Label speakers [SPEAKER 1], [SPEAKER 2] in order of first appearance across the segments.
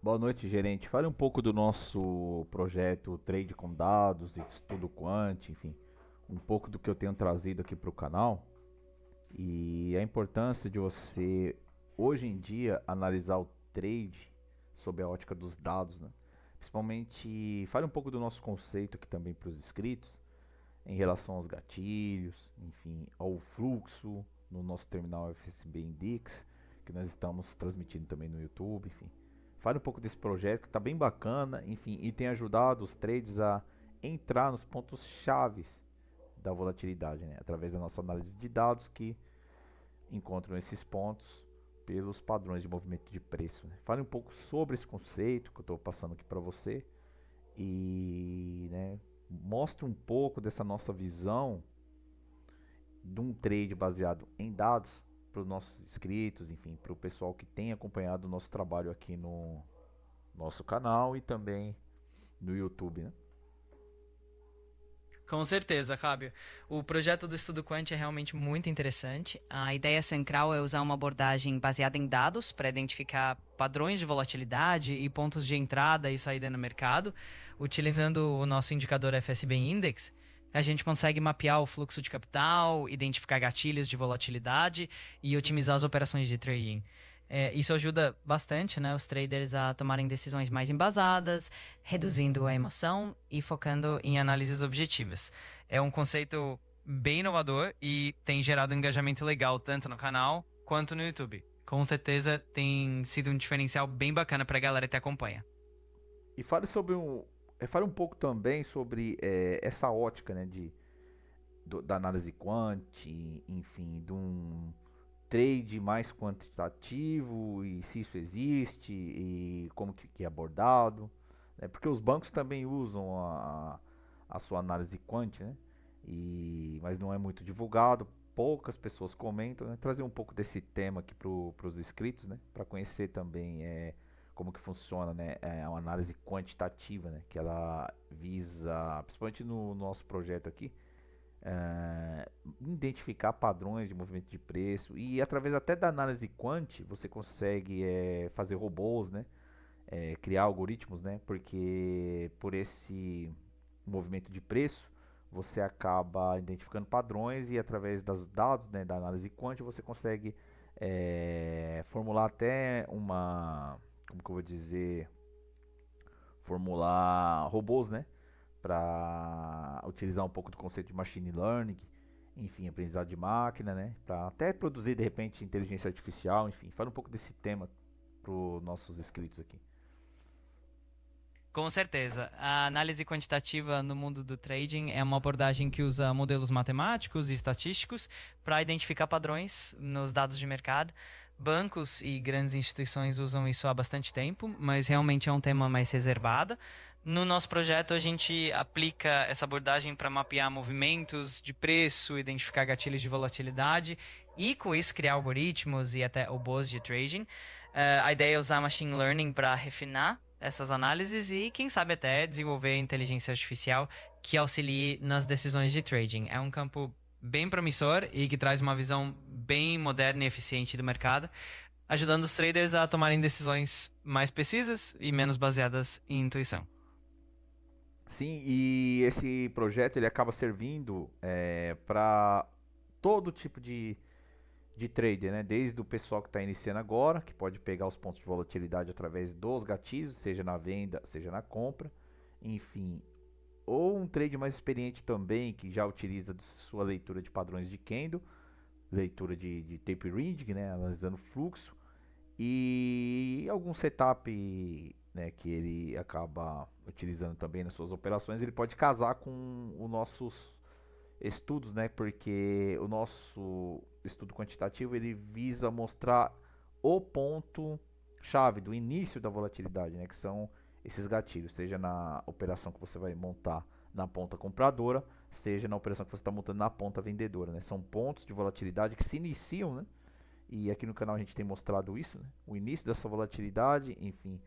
[SPEAKER 1] Boa noite, gerente. Fale um pouco do nosso projeto Trade com Dados, Estudo Quant, enfim, um pouco do que eu tenho trazido aqui para o canal e a importância de você, hoje em dia, analisar o trade sob a ótica dos dados, né? Principalmente, fale um pouco do nosso conceito aqui também para os inscritos, em relação aos gatilhos, enfim, ao fluxo no nosso terminal FSB Index, que nós estamos transmitindo também no YouTube, enfim. Fale um pouco desse projeto que está bem bacana, enfim, e tem ajudado os trades a entrar nos pontos chaves da volatilidade, né? Através da nossa análise de dados que encontram esses pontos pelos padrões de movimento de preço. Né? Fale um pouco sobre esse conceito que eu estou passando aqui para você e, né, mostre um pouco dessa nossa visão de um trade baseado em dados para os nossos inscritos, enfim, para o pessoal que tem acompanhado o nosso trabalho aqui no nosso canal e também no YouTube, né?
[SPEAKER 2] Com certeza, Fábio. O projeto do Estudo Quant é realmente muito interessante. A ideia central é usar uma abordagem baseada em dados para identificar padrões de volatilidade e pontos de entrada e saída no mercado. Utilizando o nosso indicador FSB Index, a gente consegue mapear o fluxo de capital, identificar gatilhos de volatilidade e otimizar as operações de trading. Isso ajuda bastante, né, os traders a tomarem decisões mais embasadas, reduzindo a emoção e focando em análises objetivas. É um conceito bem inovador e tem gerado um engajamento legal tanto no canal quanto no YouTube. Com certeza tem sido um diferencial bem bacana para a galera que acompanha.
[SPEAKER 1] E fale um pouco também sobre essa ótica, né, da análise quant, enfim, de um trade mais quantitativo e se isso existe e como que é abordado, né? Porque os bancos também usam a sua análise quant, né? Mas não é muito divulgado, poucas pessoas comentam, né? Trazer um pouco desse tema aqui para os inscritos, né? Para conhecer também como que funciona, né? É uma análise quantitativa, né? Que ela visa, principalmente no nosso projeto aqui, identificar padrões de movimento de preço e através até da análise quant você consegue fazer robôs, né? Criar algoritmos, né? Porque por esse movimento de preço você acaba identificando padrões e através dos dados, né, da análise quant você consegue formular até como que eu vou dizer, formular robôs, né? Para utilizar um pouco do conceito de machine learning, enfim, aprendizado de máquina, né? Para até produzir de repente inteligência artificial, enfim, fala um pouco desse tema para os nossos inscritos aqui.
[SPEAKER 2] Com certeza. A análise quantitativa no mundo do trading é uma abordagem que usa modelos matemáticos e estatísticos para identificar padrões nos dados de mercado. Bancos e grandes instituições usam isso há bastante tempo, mas realmente é um tema mais reservado. No nosso projeto, a gente aplica essa abordagem para mapear movimentos de preço, identificar gatilhos de volatilidade e, com isso, criar algoritmos e até robôs de trading. A ideia é usar machine learning para refinar essas análises e, quem sabe, até desenvolver inteligência artificial que auxilie nas decisões de trading. É um campo bem promissor e que traz uma visão bem moderna e eficiente do mercado, ajudando os traders a tomarem decisões mais precisas e menos baseadas em intuição.
[SPEAKER 1] Sim, e esse projeto ele acaba servindo para todo tipo de trader, né? Desde o pessoal que está iniciando agora, que pode pegar os pontos de volatilidade através dos gatilhos, seja na venda, seja na compra, enfim, ou um trade mais experiente também, que já utiliza sua leitura de padrões de candle, leitura de tape reading, né, analisando fluxo, e algum setup, né, que ele acaba utilizando também nas suas operações, ele pode casar com os nossos estudos, né, porque o nosso estudo quantitativo ele visa mostrar o ponto chave do início da volatilidade, né, que são esses gatilhos, seja na operação que você vai montar na ponta compradora, seja na operação que você está montando na ponta vendedora, né? São pontos de volatilidade que se iniciam, né? E aqui no canal a gente tem mostrado isso, né? O início dessa volatilidade, enfim,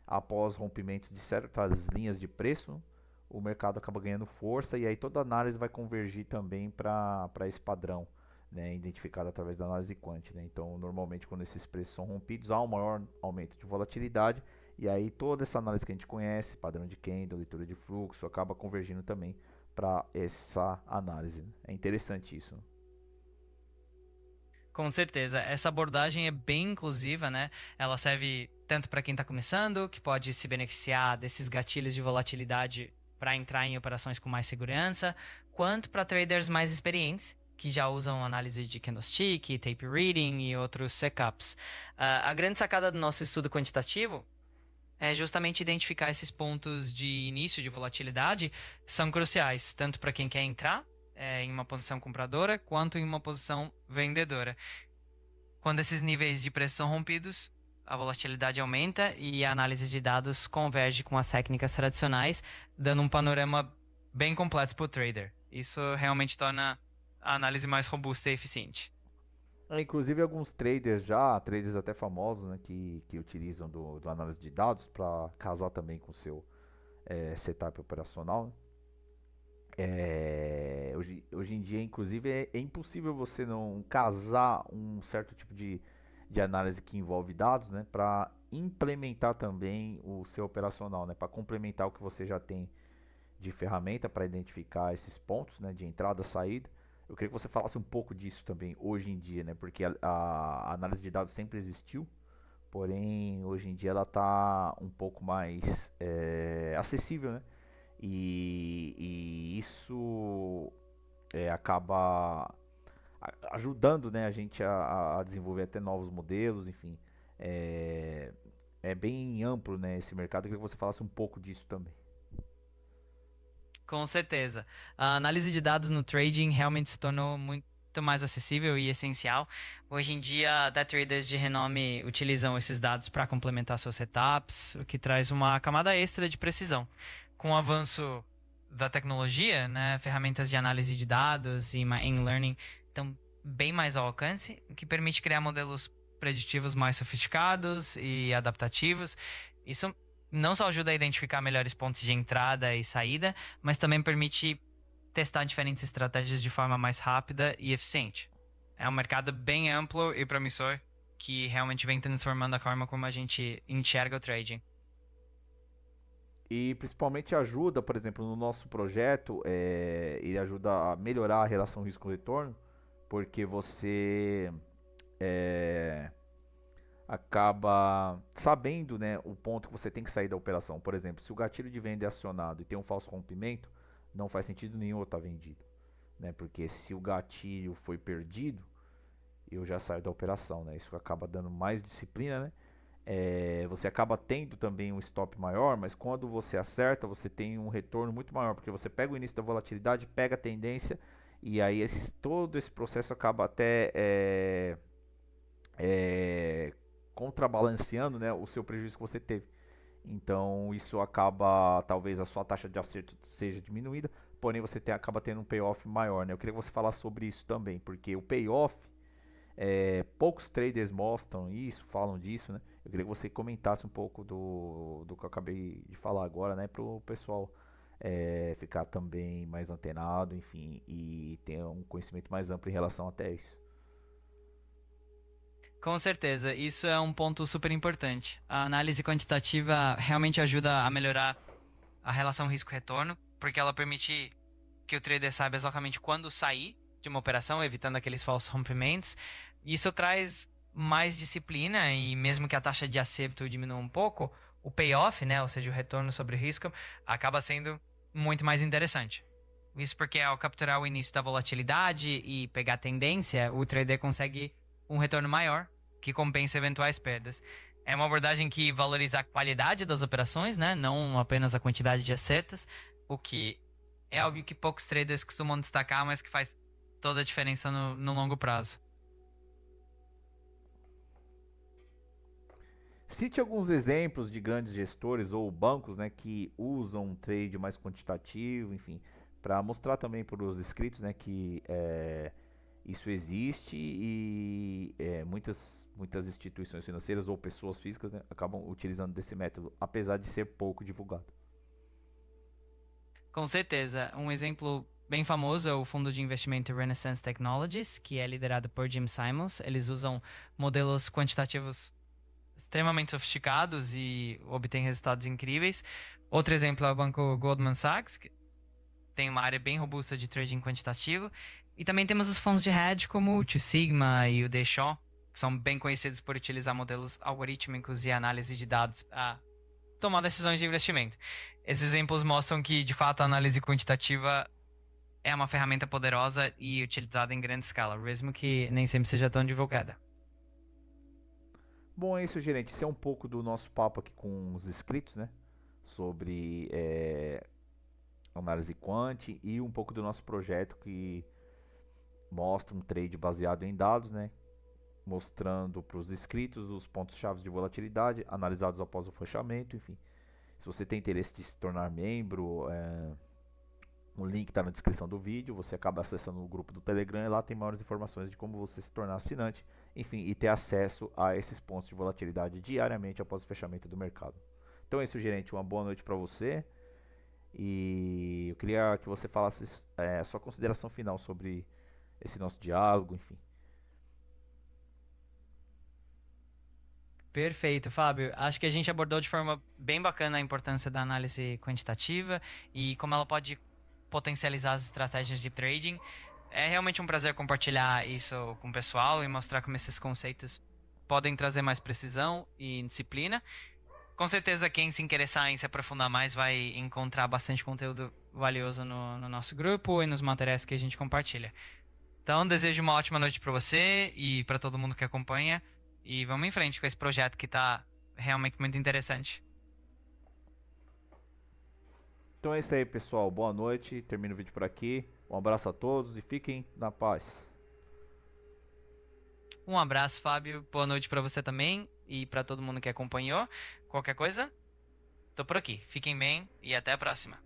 [SPEAKER 1] após rompimentos de certas linhas de preço, o mercado acaba ganhando força e aí toda a análise vai convergir também para esse padrão, né, identificado através da análise quant. Né? Então, normalmente, quando esses preços são rompidos, há um maior aumento de volatilidade E aí toda essa análise que a gente conhece, padrão de Kendall, leitura de fluxo, acaba convergindo também para essa análise. É interessante isso.
[SPEAKER 2] Com certeza, essa abordagem é bem inclusiva, né? Ela serve tanto para quem está começando, que pode se beneficiar desses gatilhos de volatilidade para entrar em operações com mais segurança, quanto para traders mais experientes, que já usam análise de candlestick, tape reading e outros setups. A grande sacada do nosso estudo quantitativo é justamente identificar esses pontos de início de volatilidade são cruciais, tanto para quem quer entrar em uma posição compradora, quanto em uma posição vendedora. Quando esses níveis de preço são rompidos, a volatilidade aumenta e a análise de dados converge com as técnicas tradicionais, dando um panorama bem completo para o trader. Isso realmente torna a análise mais robusta e eficiente.
[SPEAKER 1] Inclusive alguns traders já, traders até famosos, né, que utilizam do análise de dados para casar também com o seu setup operacional. Né? Hoje em dia, inclusive, é impossível você não casar um certo tipo de análise que envolve dados, né, para implementar também o seu operacional, né, para complementar o que você já tem de ferramenta para identificar esses pontos, né, de entrada e saída. Eu queria que você falasse um pouco disso também hoje em dia, né, porque a análise de dados sempre existiu, porém hoje em dia ela está um pouco mais acessível, né, e isso acaba ajudando, né, a gente a desenvolver até novos modelos, enfim. É, é bem amplo, né, esse mercado. Eu queria que você falasse um pouco disso também.
[SPEAKER 2] Com certeza. A análise de dados no trading realmente se tornou muito mais acessível e essencial. Hoje em dia, até traders de renome utilizam esses dados para complementar seus setups, o que traz uma camada extra de precisão. Com o avanço da tecnologia, né, ferramentas de análise de dados e machine learning estão bem mais ao alcance, o que permite criar modelos preditivos mais sofisticados e adaptativos. Isso não só ajuda a identificar melhores pontos de entrada e saída, mas também permite testar diferentes estratégias de forma mais rápida e eficiente. É um mercado bem amplo e promissor que realmente vem transformando a forma como a gente enxerga o trading.
[SPEAKER 1] E principalmente ajuda, por exemplo, no nosso projeto, ele ajuda a melhorar a relação risco-retorno, porque você é, acaba sabendo, né, o ponto que você tem que sair da operação. Por exemplo, se o gatilho de venda é acionado e tem um falso rompimento, não faz sentido nenhum eu estar vendido, né? Porque se o gatilho foi perdido, eu já saio da operação, né? Isso acaba dando mais disciplina, né? Você acaba tendo também um stop maior, mas quando você acerta, você tem um retorno muito maior, porque você pega o início da volatilidade, pega a tendência, e aí todo esse processo acaba até é, contrabalanceando, né, o seu prejuízo que você teve. Então isso acaba, talvez a sua taxa de acerto seja diminuída, porém você acaba tendo um payoff maior. Né? Eu queria que você falasse sobre isso também, porque o payoff, poucos traders mostram isso, falam disso. Né? Eu queria que você comentasse um pouco do que eu acabei de falar agora, né, para o pessoal ficar também mais antenado, enfim, e ter um conhecimento mais amplo em relação até isso.
[SPEAKER 2] Com certeza, isso é um ponto super importante. A análise quantitativa realmente ajuda a melhorar a relação risco-retorno, porque ela permite que o trader saiba exatamente quando sair de uma operação, evitando aqueles falsos rompimentos. Isso traz mais disciplina e mesmo que a taxa de acerto diminua um pouco, o payoff, né, ou seja, o retorno sobre o risco, acaba sendo muito mais interessante. Isso porque ao capturar o início da volatilidade e pegar a tendência, o trader consegue um retorno maior que compensa eventuais perdas. É uma abordagem que valoriza a qualidade das operações, né? Não apenas a quantidade de acertos, o que é algo que poucos traders costumam destacar, mas que faz toda a diferença no longo prazo.
[SPEAKER 1] Cite alguns exemplos de grandes gestores ou bancos, né, que usam um trade mais quantitativo, enfim, para mostrar também para os inscritos, né, que isso existe e muitas instituições financeiras ou pessoas físicas, né, acabam utilizando desse método, apesar de ser pouco divulgado.
[SPEAKER 2] Com certeza, um exemplo bem famoso é o fundo de investimento Renaissance Technologies, que é liderado por Jim Simons. Eles usam modelos quantitativos extremamente sofisticados e obtêm resultados incríveis. Outro exemplo é o banco Goldman Sachs, que tem uma área bem robusta de trading quantitativo. E também temos os fundos de hedge como o Two Sigma e o D-Shaw, que são bem conhecidos por utilizar modelos algorítmicos e análise de dados para tomar decisões de investimento. Esses exemplos mostram que, de fato, a análise quantitativa é uma ferramenta poderosa e utilizada em grande escala, mesmo que nem sempre seja tão divulgada.
[SPEAKER 1] Bom, é isso, gerente. Isso é um pouco do nosso papo aqui com os inscritos, né? Sobre análise quant e um pouco do nosso projeto que mostra um trade baseado em dados, né? Mostrando para os inscritos os pontos-chave de volatilidade analisados após o fechamento, enfim. Se você tem interesse de se tornar membro, o link está na descrição do vídeo. Você acaba acessando o grupo do Telegram e lá tem maiores informações de como você se tornar assinante, enfim, e ter acesso a esses pontos de volatilidade diariamente após o fechamento do mercado. Então é isso, gerente. Uma boa noite para você. E eu queria que você falasse a sua consideração final sobre esse nosso diálogo, enfim.
[SPEAKER 2] Perfeito, Fábio. Acho que a gente abordou de forma bem bacana a importância da análise quantitativa e como ela pode potencializar as estratégias de trading. É realmente um prazer compartilhar isso com o pessoal e mostrar como esses conceitos podem trazer mais precisão e disciplina. Com certeza, quem se interessar em se aprofundar mais vai encontrar bastante conteúdo valioso no nosso grupo e nos materiais que a gente compartilha. Então, desejo uma ótima noite para você e para todo mundo que acompanha. E vamos em frente com esse projeto que está realmente muito interessante.
[SPEAKER 1] Então é isso aí, pessoal. Boa noite. Termino o vídeo por aqui. Um abraço a todos e fiquem na paz.
[SPEAKER 2] Um abraço, Fábio. Boa noite para você também e para todo mundo que acompanhou. Qualquer coisa, tô por aqui. Fiquem bem e até a próxima.